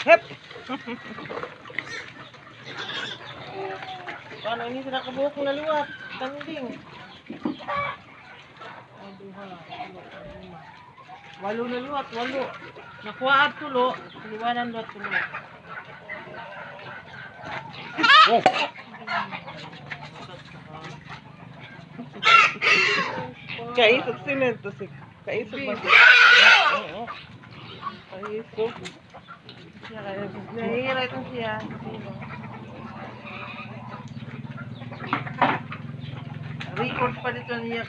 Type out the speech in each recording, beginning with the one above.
Hep! Paano ini sila kabuhok na luwat? Tanding. Ay, duha. Walo na luwat, walo. Nakuha at tulo, liwanan luwat tulo. Oh! Kaisog simento si. Kaisog ba siya? Oo. Kaisog. Nahihira ito siya. Record pa dito niya.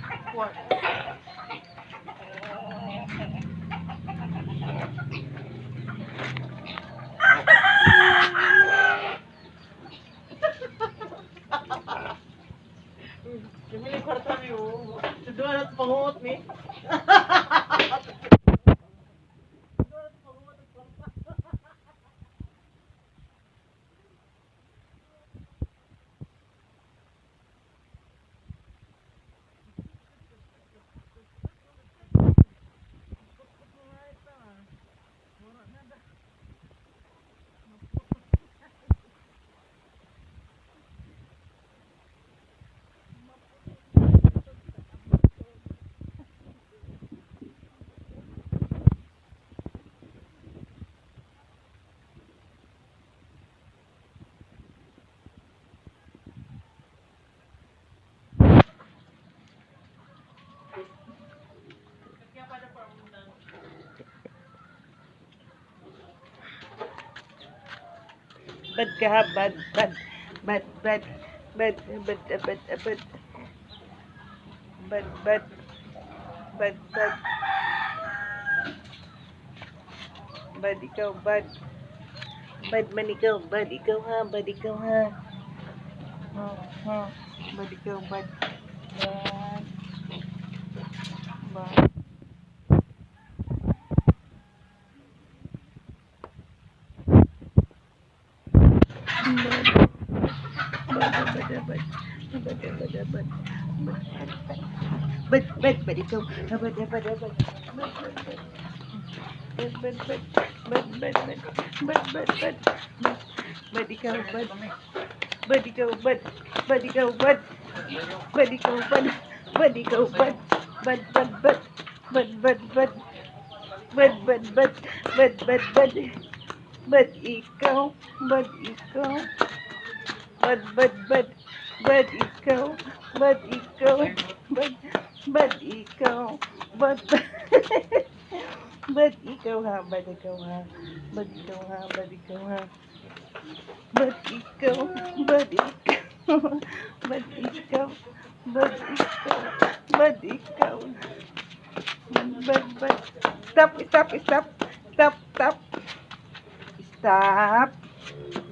Dibili kwarta niyo. Suduan at pangungot ni. Bad ka ha, bad. Bad, bad, bad, bad, bad. Bad, bad. Bad, bad. Bad ikaw, bad. Bad man ikaw, bad ikaw ha, bad ikaw ha. Bad ikaw, bad. Bad. Bad. Bad ikaw. Bad ikaw, bad. Bad ikaw, bad. Bad ikaw, bad. Bad ikaw, bad. Bad ikaw, bad. Bad. Bad. Bad ikaw. Bad ikaw. Bad ikaw. Bad ikaw. Bad ikaw. Bad. Bad ikaw ha. Bad ikaw ha. Bad ikaw ha. Bad ikaw ha. Bad ikaw. Bad ikaw. Bad ikaw. Bad ikaw. Bad ikaw. Bad. Stop.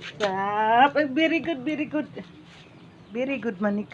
Stop. Very good, Manika.